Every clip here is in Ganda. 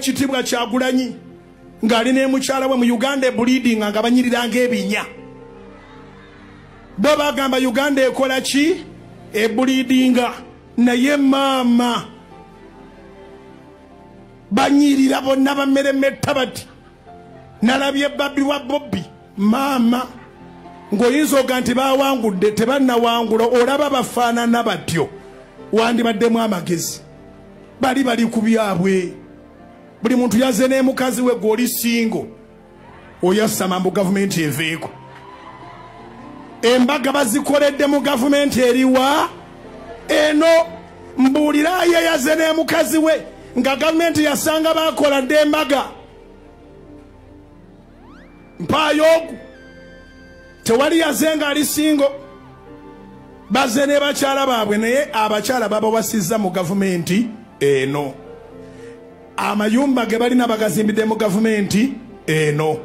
Oweekitiibwa Kyagulanyi ng'ali ne mukyala we mu Uganda bleeding nga banyiriranga ebinya. Bo bagamba Uganda ekola ki? Ebleedinga. Naye maama banyirira bonna bameremetta bati. Nalabye babbi wa Bobbi maama ng'oyinza oga nti baawangudde tebannawangula olaba bafaanana batyo wandibaddemu amagezi bali ku byabwe. Buli muntu yazze ne mukazi we gw'oli singo oyasama mu gavumenti eveeko. Embaga bazikoledde mu gavumenti eriwa eno mbuulirayo yazze ne mukazi we nga gavumenti yasanga bakola dde embaga. Mpaayo ogu tewali yazze nga ali singo bazze ne bakyala baabwe naye abakyala babawasizza mu gavumenti eno. Amayumba ge balina bagazimbidde mu gavumenti eno.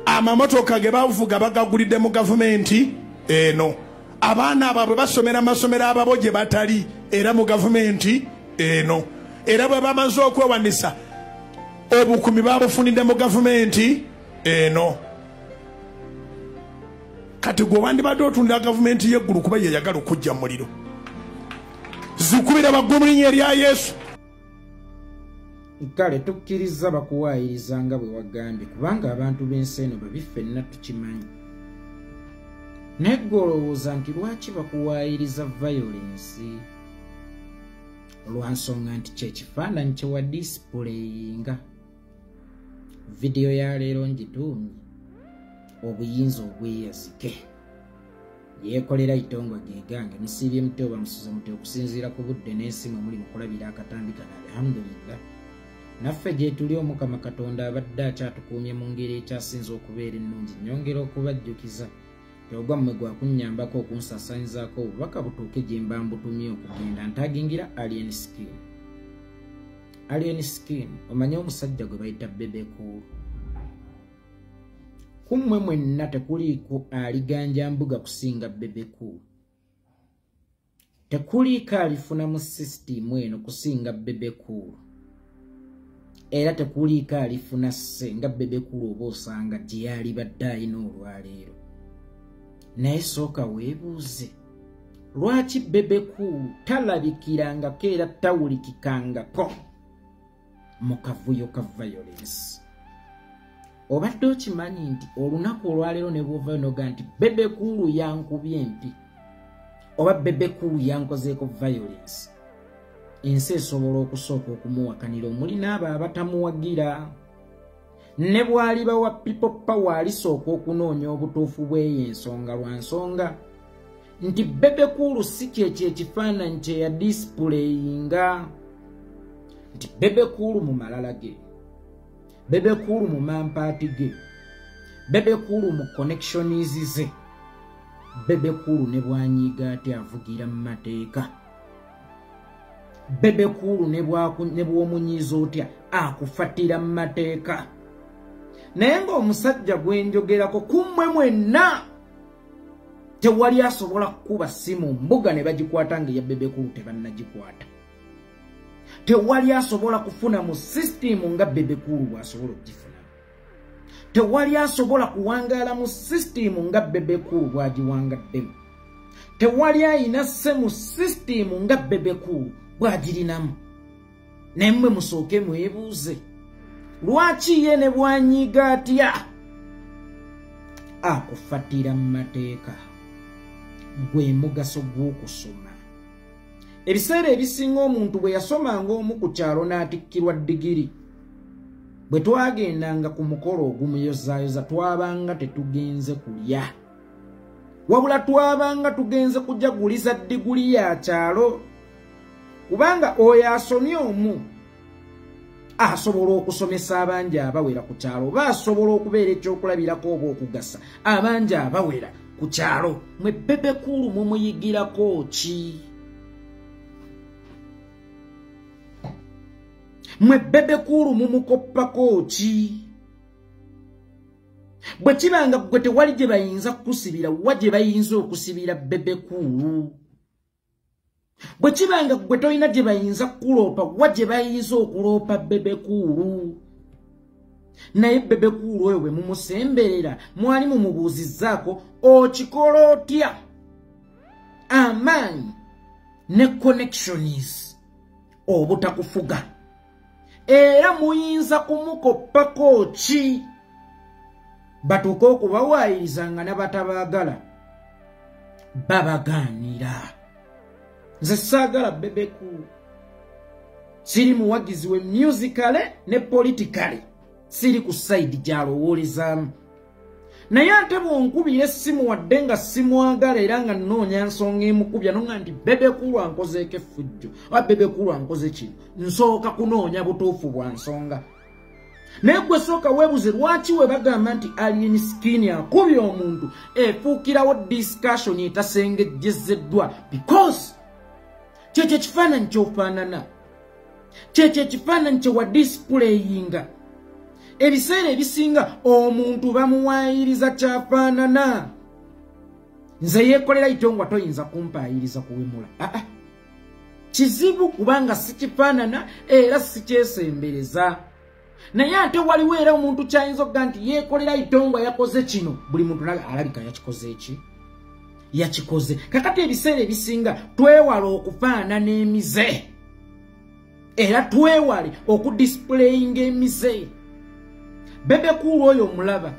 Amamotoka ge bavuga bagagulidde mu gavumenti eno. Abaana ababwe basomera amasomero ababo gye batali era mu gavumenti eno. Era bwe bamaze okwewanisa obukumi babufunidde mu gavumenti eno. Kati gwe wandibadde otundira gavumenti y'eggulu kuba ye yagala okujja mu muliro. Zikubira baggwe mu linnya erya Yesu. Kale tukkiriza bakuwaayiriza nga bwe wagambye kubanga abantu b'ensi eno babi ffenna tukimanyi. Naye ggwe olowooza nti lwaki bakuwaayiriza violence? Lwa nsonga nti kyekifaananyi kye wa disipuleyinga. Vidiyo ya leero ngituumye obuyinza obweyazike. Yeekolera itongwa geegange musiibye muti oba musuza muti okusinziira ku budde n'ensi mwe muli mukulabira akatambi kana alhamdulillah. Naffe gye tuli Omukama Katonda abadde akyatukuumye mu ngeri ekyasinza okubeera ennungi. Nnyongera okubajjukiza ogwa mmwe gwa kunnyambako okunsaasaanyizaako obubaka butuuke gye mba mbutumye okugenda ntagingira Alien Skin. Alien Skin omanye omusajja gwe bayita Bebe Cool. Kummwe mwenna tekuliiko aliganja mbuga kusinga Bebe Cool. Tekuliiko alifuna mu sisitimu eno kusinga Bebe Cool. Era tekuliiko alifuna senga Bebe Cool oba osanga gye yali badde alina olwaleero. Naye sooka weebuuze lwaki Bebe Cool talabikirangako era tawulikikangako mu kavuyo ka violence? Obadde okimanyi nti olunaku olwaleero ne bw'ovaayo noga nti Bebe Cool yankubye empi oba Bebe Cool yankozeeko violence, ensi esobola okusooka okumuwakanira omuli n'abo abatamuwagira. Ne bw'aliba wa people power alisooka okunoonya obutuufu bw'eyo ensonga lwa nsonga nti Bebe Cool si kyekyo ekifaananyi kye ya disipuleyinga. Nti Bebe Cool mu malala ge, Bebe Cool mu mampaati ge, Bebe Cool mu connections ze, Bebe Cool ne bwanyiiga ati avugira mu mateeka, Bebe Cool ne bw'omunyiiza otya akufatira mu mateeka. Naye ng'omusajja gwe njogerako kummwe mwenna tewali asobola kukuba simu mbuga ne bagikwata nga eya Bebe Cool tebannagikwata. Tewali asobola kufuna mu sisitimu nga Bebe Cool bw'asobola okugifuna. Tewali asobola kuwangaala mu sisitimu nga Bebe Cool bw'agiwangaddemu. Tewali ayina sse mu sisitimu nga Bebe Cool bw'agirinamu. Naye mmwe musooke mwebuuze lwaki ye ne bwanyiiga atya akufatira mu mateeka? Gwe mugaso gw'okusoma. Ebiseera ebisinga omuntu bwe yasomanga omu ku kyalo n'atikkirwa digiri, bwe twagendanga ku mukolo ogumuyozaayoza twabanga tetugenze kulya, wabula twabanga tugenze kujaguliza diguli ya kyalo, kubanga oyo asomye omu asobola okusomesa abangi abawera ku kyalo, oba asobola okubeera ekyokulabirako oba okugasa abangi abawera ku kyalo. Mwe Bebe Cool mumuyigirako ki? Mwe Bebe Cool mumukoppako ki? Bwe kibanga gwe tewali gye bayinza kukusibira, wa gye bayinza okusibira Bebe Cool? bwe kibanga gwe toyina gye bayinza kuloopa wa gye bayinza okuloopa Bebekulu. Naye Bebekulu oyo bwe mumusemberera mwali mumubuuzizzaako okikola otya? Amaanyi ne connections obutakufuga era muyinza kumukoppako ki? Batuuka okubawaayiriza nga n'abatabaagala babagaanira. Nze saagala Bebekulu. Siri muwagizi we musicale ne politicale. Siri ku side gy'alowoolezaamu. Naye ate bw'onkubira essimu wadde nga simwagala era nga nnoonya nsonga emukubya nonga nti Bebekulu ankozeeko effujjo oba Bebekulu ankoze kino, nsooka kunoonya butuufu bwa nsonga. Naye gwe sooka weebuze lwaki we bagamba nti alien skin akubye omuntu efuukirawo discussion etasengejjezeddwa, because kyekyo ekifaananyi ky'ofaanana, kyekyo ekifaananyi kye wa displayinga. Ebiseera ebisinga omuntu bamuwaayiriza kyafaanana. Nze yeekolera itongwa toyinza kumpaayiriza kuwemula. Kizibu kubanga si kifaanana era si kyesembereza. Naye ate waliwo era omuntu kyayinza okuga nti yeekolera itongwa yakoze kino, buli muntu alabika yakikoze eki? Yakikoze. Kakati ebiseera ebisinga twewala okufaanana emize. Era twewale okudisplayinga emize. Bebekulu oyo omulaba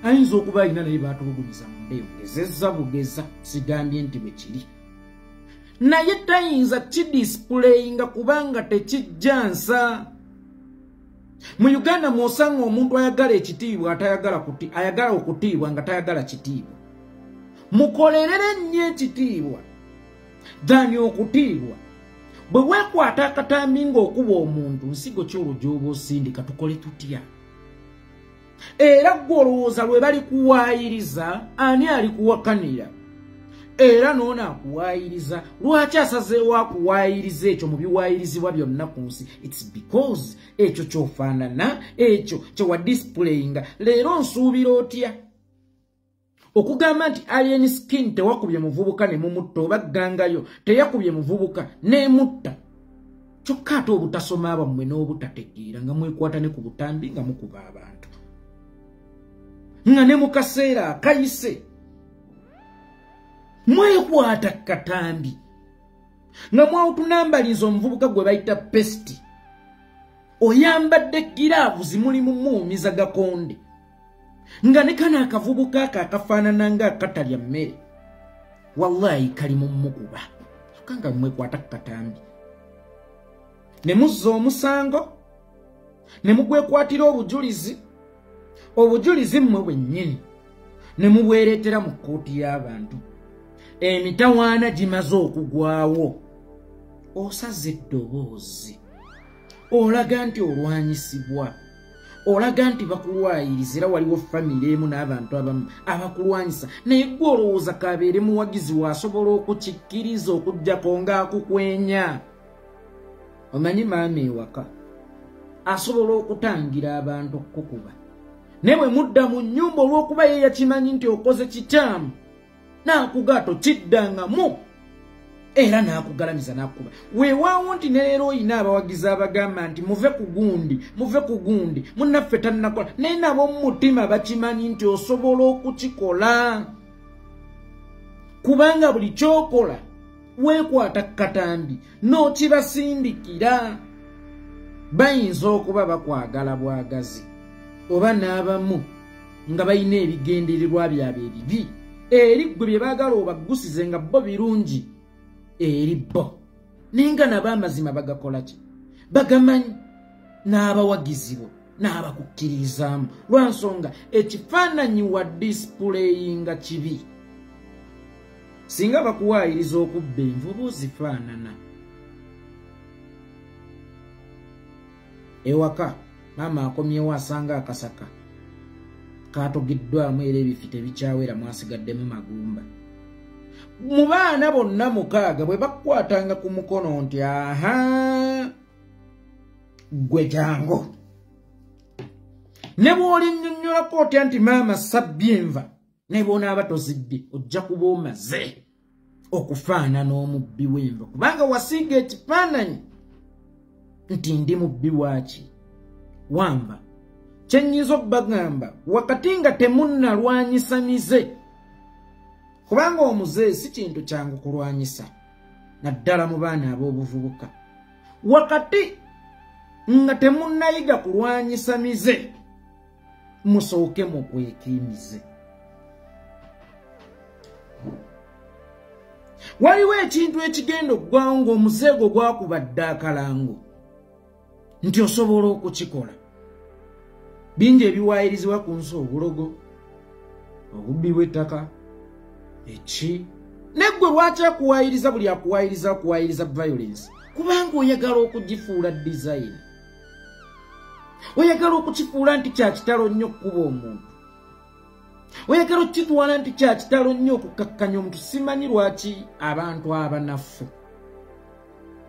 ayinza okuba alina naye baatulugumiza mu mbeeyongezezza bugeza, sigambye nti bwe kiri. Naye tayinza kidisplayinga kubanga tekijjansa. Mu Uganda mwosanga omuntu ayagala ekitiibwa ayagala okutiibwa nga tayagala kitiibwa. Mukolerere nnyo ekitiibwa dani okutiibwa. Bwe weekwata akatambi ng'okuba omuntu nsigo ky'olujooba osindika tukole tutya? Era gwe olowooza lwe bali kuwaayiriza ani ali kuwakanira? Era n'ono akuwaayiriza lwaki asazeewo akuwaayiriza ekyo mu biwaayirizibwa byonna ku nsi? It's because ekyo ky'ofaanana, ekyo kye wa displayinga. Leero nsuubira otya okugamba nti alien skin tewakubye muvubuka ne mumutta oba ggangayo teyakubye muvubuka n'emutta? Kyokka ate obutasoma abammwe n'obutategeera nga mwekwata ne ku butambi nga mukuba abantu. Nga ne mu kaseera akayise mwekwata katambi nga mwawutunambaliza omuvubuka gwe bayita pesti, oyambadde giraavu zimulimu muumiza gakonde nga ne kana akavubuka ako akafaanana nga akatalya mmere, wallahi kali mu mukuba. Kanga mwekwata katambi ne muzza omusango ne mugwekwatira obujulizi mmwe bwennyini ne mubwereetera mu kkooti y'abantu. Emitawaana gimaze okugwawo, osaze eddoboozi, olaga nti olwanyisibwa, olaga nti bakulwayiriza era waliwo famire emu n'abantu abamu abakulwanyisa, naye gwe olowooza kabeere muwagizi waasobola okukikkiriza okuggyako ng'akukwenya. Omanyi maama ewaka asobola okutangira abantu okukuba, naye bwe mudda mu nnyumba olw'okuba ye yakimanyi nti okoze kikyamu n'akugato kiddangamu era n'akugalamiza n'akuba. Weewaawo nti ne leero oyina abawagizi abagamba nti muve ku gundi, munnaffe tannakola, naye nabo mu mutima bakimanyi nti osobola okukikola kubanga buli kyokola weekwata katambi n'okibasindikira. Bayinza okuba bakwagala bwagazi oba n'abamu nga balina ebigendererwa byabwe ebibi eri ggwe bye baagala obaggusize nga bo birungi eri bo, naye nga nabo amazima bagakola ki? Bagamanyi n'abawagizi bo n'abakukkiririzaamu lwa nsonga ekifaananyi wa displayinga kibi. Singa bakuwaayiriza okubba envubu zifaanana. Ewaka maama akomyewo asanga akasaka katogiddwamu era ebifi tebikyawera mwasigaddemu magumba. Mu baana bonna 6 bwe bakwatanga ku mukono nti aha gwe jango, ne bw'olinnyonnyolako otya nti maama sabbye enva ne bw'onaaba tozibbye ojja kuba omaze okufaanana omubbi w'enva kubanga wasiiga ekifaananyi nti ndi mubbi waki wamba kyenyiza obbagamba wakati nga temunnalwanyisa mize kubanga omuze si kintu kyangu kulwanyisa naddala mu baana ab'obuvubuka wakati nga temunnayiga kulwanyisa mize musooke mu kwekimize waliwo ekintu ekigenda okuggwawo ng'omuzeego gwakubadde akalango nti osobola okukikola bingi ebiwaayirizibwa ku nsi obulogo obubbi bw'ettaka eki neggwe lwaki akuwaayiriza buli akuwaayiriza violence kubanga oyagala okugifuula design oyagala okukifuula nti kyakitalo nnyo okukuba omuntu oyagala okukitwala nti kyakitalo nnyo okukakkanya omuntu simanyi lwaki abantu abanafu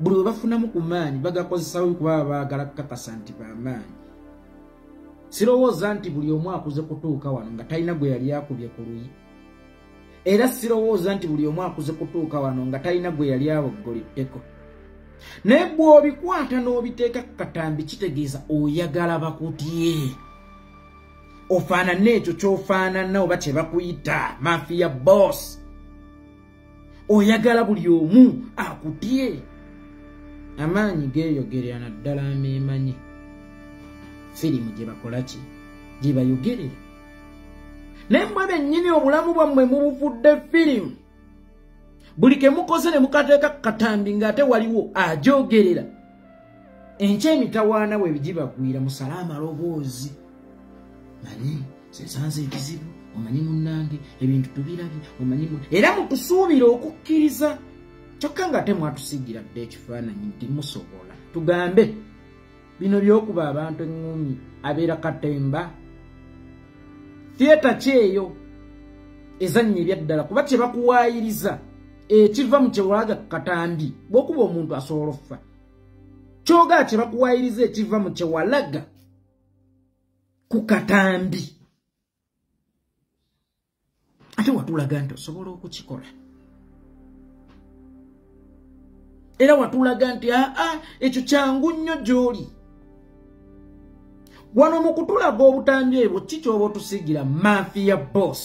buli we bafunamu ku maanyi bagakozesawo kuba baagala kukakasa nti bamaanyi sirowooza nti buli omu akuze kutuuka wano nga talina gwe yali akubye ku luyi era sirowooza nti buli omu akuze kutuuka wano nga talina gwe yali aboggoleddeko naye bw'obikwata n'obiteeka ku katambi kitegeeza oyagala bakutye ofaanana ekyo ky'ofaanana oba kye bakuyita mafia boss oyagala buli omu akutye amaanyi geeyogerera naddala ameemanyi firimu gye bakola ki gye bayogerera naye mmwe bennyini obulamu bwammwe mubuvudde firimu buli ke mukoze ne mukateeka ku katambi ng'ate waliwo ajogerera enkya emitawaana we gibagwira musale amaloboozi manyi sensanze ekizibu omanyi munnange ebintu tubirabye omanyi era mutusuubira okukkiriza kyokka ng'ate mwatusigira dde ekifaananyi nti musobola tugambe bino by'okuba abantu eŋŋumi abeera katemba theatre kyeyo ezannya ebyaddala kuba kye bakuwaayiriza ekiva mu kyewalaga ku katambi bw'okuba omuntu asobola okufa kyogaa kye bakuwaayiriza ekiva mu kyewalaga ku katambi ate watulaga nti osobola okukikola era watulaga nti ekyo kyangu nnyo gy'oli wano mu kutulaga obutambi ebwo ki ky'oba otusigira mafia boss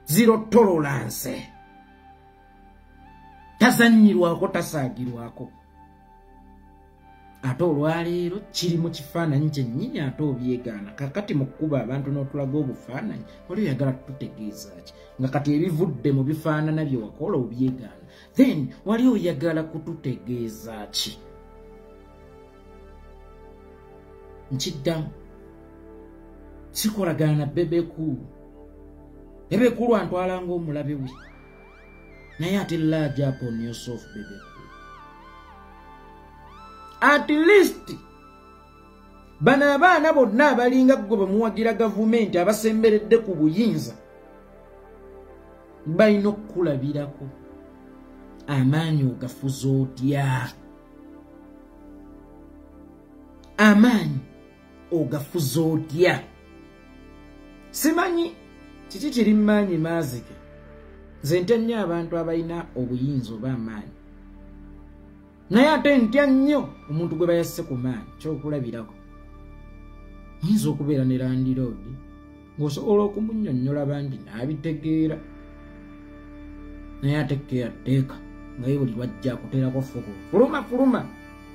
zero tolerance tazanyirwako tasaagirwako ate olwaleero kiri mu kifaananyi kyennyini ate obyegaana kakati mu kukuba abantu n'otulaga obufaananyi oli oyagala tutegeeza ki nga kati ebivudde mu bifaanana bye wakola obyegaana then wali oyagala kututegeeza ki nkiddamu sikolagana na bebekulu bebekulu antwala ng'omulabe we naye ate large upon yourself bebekulu at least bano abaana bonna abalinga gwe bamuwagira gavumenti abasemberedde ku buyinza balina okukulabirako amaanyi ogafuza otya amaanyi ogafuza otya simanyi kiki kiri mmaanyi maazike nze ntya nnyo abantu abalina obuyinza oba amaanyi naye ate ntya nnyo omuntu gwe bayasse ku maanyi kyokulabirako oyinza okubeera ne landiroodi ng'osobola okumunnyonnyola bangi n'abitegeera naye ate keyateeka ngaye buli lwajja akuteerako fuku fuluma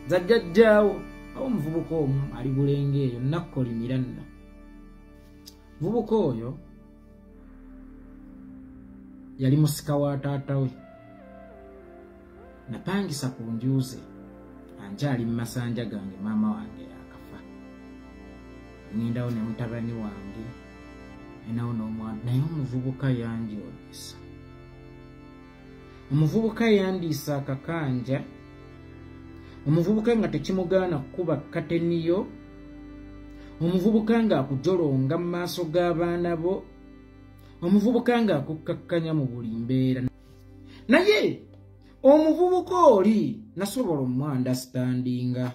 zajjajjaawo awo omuvubuka omu ali bulenge eyo nakkolimira nno muvubuka oyo yali musika wa taata we napangisa ku njuuze ankyali mu masanja gange maama wange akafa nindawo ne mutabani wange enawo n'omwana naye omuvubuka yandyogesa omuvubuka yandiisa akakanja omuvubuka nga tekimugaana kukuba kateniyo omuvubuka nga akujolonga mu maaso g'abaana bo omuvubuka nga akukkakkanya mu buli mbeera naye omuvubuka oli nasobola omuandastandinga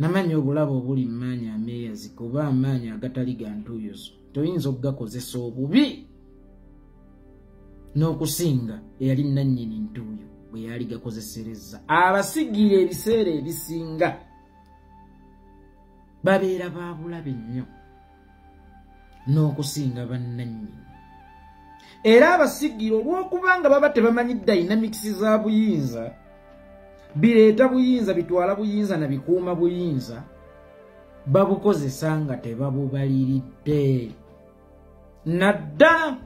namanyi obulabo obuli mmaanyi ameeyazi kuba amaanyi agatali ga ntuuyozo toyinza okugakozesa obubi n'okusinga eyali nannyini ntuuyo bwe yali gakozesereza. Abasigira ebiseera ebisinga babeera ba bulabe nnyo n'okusinga bannannyini, era abasigira olw'okubanga baba tebamanyi dynamics za buyinza, bireeta buyinza, bitwala buyinza na bikuuma buyinza, babukozesa nga tebabubaliridde. Nadda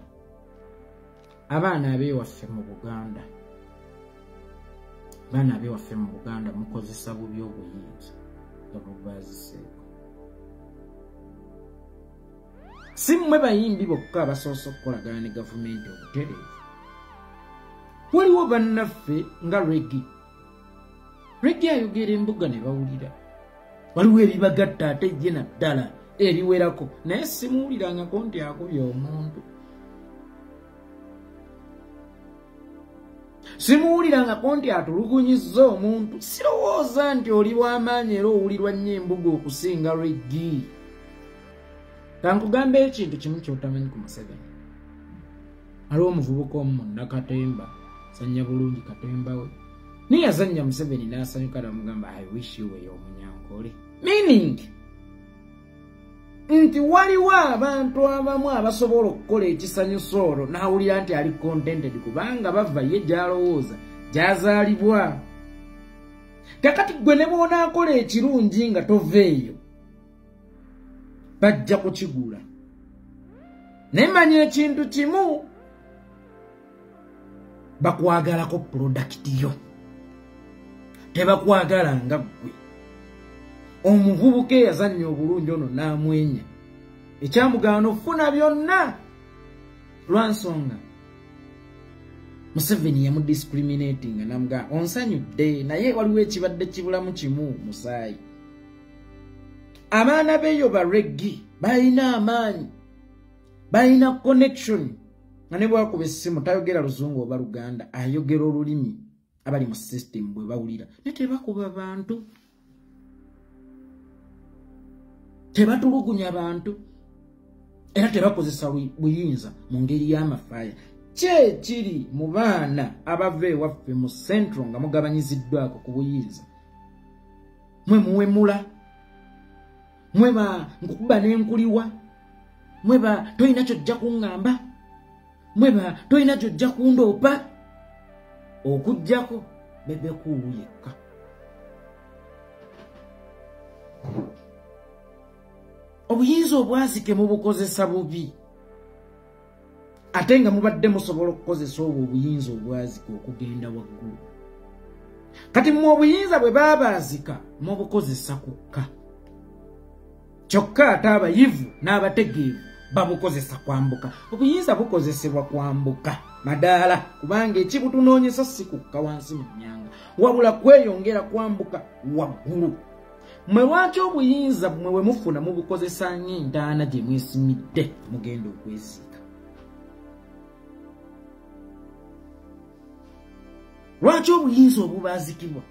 abaana ab'ewaffe mu Buganda, abaana ab'ewaffe mu Buganda mukozesa bubi obuyinza nga bubaziseeko. Si mmwe bayimbi bokka abasoose okukolagana ne gavumenti obutereevu. Waliwo bannaffe nga Reggae ayogera embuga ne bawulira. Waliwo ebibagatta ate ye naddala ebiwerako, naye simuwulirangako nti akubye omuntu. Simuwulirangako nti atulugunyizza omuntu. Sirowooza nti oli w'amaanyi era owulirwa nnyo embuga okusinga Reggae. Kankugambe ekintu kimu ky'otamanyi ku Museveni. Aliwo omuvubuka omu Nakatemba, sanya bulungi Katemba we. Niyazanya Museveni n'asanyuka n'amugamba, I wish you were omunyankole. Meaning nti waliwo abantu abamu abasobola okukola ekisanyusa olwo n'awulira nti ali contented kubanga bava ye gy'alowooza gy'azaalibwa. Kakati gwe ne bw'onaakola ekirungi nga toveeyo bajja kukigula. Naye manya ekintu kimu, bakwagalako product yo, tebakwagala nga ggwe. Omuvubuka eyazannya obulungi ono n'amwenya, ekyamugaana okufuna byonna lwansonga Museveni yamudiscriminating n'amugamba onsanyudde, naye waliwo ekibadde kibulamu kimu musaayi. Abaana beeyo ba Reggae balina amaanyi, balina connection, nga ne bwakuba essimu tayogera Luzungu oba Luganda, ayogera olulimi abali mu system bwe bawulira. Ne tebakuba bantu, tebatulugunya bantu, era tebakozesa buyinza mu ngeri y'amafaya. Kye kiri mu baana abava ewaffe mu Central nga mugabanyiziddwako ku buyinza. Mwe muwemula, mweba nkukuba n'enkuliwa, mweba toyina kyojja kuŋŋamba, mweba toyina kyojja kundoopa, okuggyako Bebe Cool yekka. Obuyinza obwazike mubukozesa bubi, ate nga mubadde musobola okukozesa obwo obuyinza obwazike okugenda waggulu. Kati mu obuyinza bwe baabazika mubukozesa kukka. Kyokka ate abayivu n'abategeevu babukozesa kwambuka. Obuyinza bukozesebwa kwambuka madaala, kubanga ekibutunoonyesa si kukka wansi mu nnyanga, wabula kweyongera kwambuka waggulu. Mwe lwaki obuyinza mwe we mufuna mubukozesa ng'entaana gye mwesimidde mugenda okwesiika? Lwaki obuyinza obubaazikibwa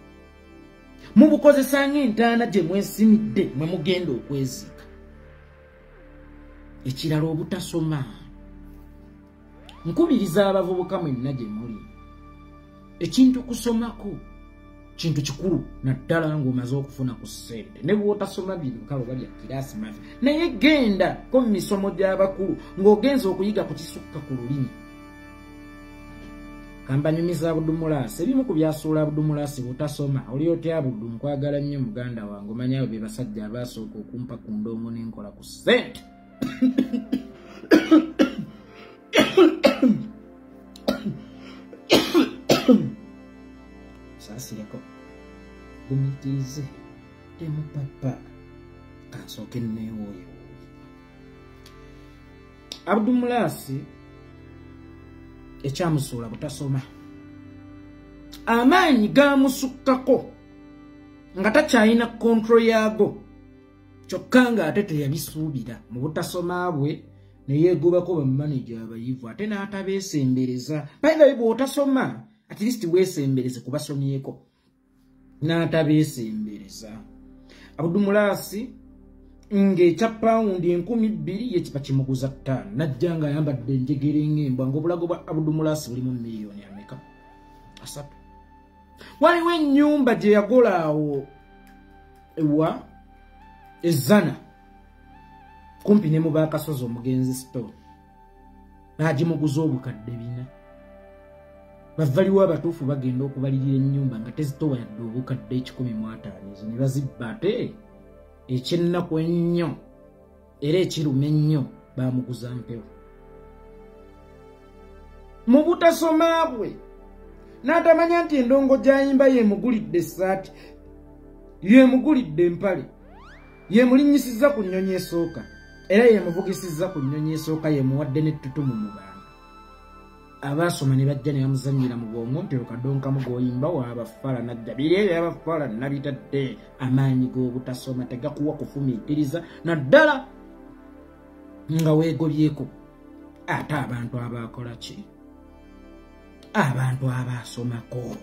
mubukozesa ng'entaana gye mwesimidde mwe mugenda okwesiika? Ekirala obutasoma. Nkubiriza abavubuka mwenna gye muli, ekintu kusomako kintu kikulu naddala ng'omaze okufuna ku ssente. Ne bw'otasoma bino kale oba bya kiraasi mafi, naye genda ko mu misomo gy'abakulu ng'ogenza okuyiga ku kisukka ku lulimi. Kambanyumiza Abudumulaasi, ebimu ku byasuula Abudumulaasi butasoma. Oli otya Abudu? Nkwagala nnyo muganda wange, omanyi abo be basajja abaasooka okumpa ku ndongo n'enkola ku ssente. Saasireko gumitiize temupapa kansooke neewooyo. Abudumulaasi ekyamusuula butasoma, amaanyi gaamusukkako nga takyalina kontrol yaago, kyokka nga ate teyabisuubira. Mu butasoma bwe ne yeegobako bamaneja abayivu ate n'atabeesembereza. Bayibayi bw'otasoma at least weesembereze kubasomyeko, n'atabeesembereza. Abudumulasi ng'ekya paundi 2,000 yekipa kimuguza 5 najja nga ayambadde enjegere ng'embwa ng'obulago bwa Abudumulasi bulimu miliyoni ameka 3. Waliwo ennyumba gye yagola awo ewa Ezana kumpi ne mu Bakasozi omugenzi store bagimuguza obukadde 4. Bavaliwo abatuufu bagenda okubalirira ennyumba nga tezitowa yadde obukadde 150 ezo ne bazibba ate ekyennaku ennyo era ekiruma ennyo bamuguza mpewo. Mu butasoma bwe n'atamanya nti endongo gy'ayimba yemugulidde essaati yemugulidde empale yemulinnyisizza ku nnyonyi esooka era yemuvugisizza ku nnyonyi esooka yemuwadde n'ettutumu mu bantu. Abaasoma ne bajja ne bamuzannyira mu bwongo nti okadonkamu g'oyimba waabafala najja biri ebyo abafala nabitadde amaanyi g'obutasoma tegakuwa kufumiitiriza naddala nga weegobyeko. Ate abantu abaakola ki? Abantu abaasomako.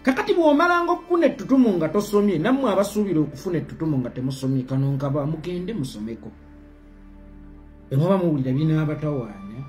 Kakati bw'omalanga okufuna ettutumu nga tosomye nammwe abasuubira okufuna ettutumu nga temusomye kanonkaba mugende musomeko. Bwe muba muwulira binaabatawanya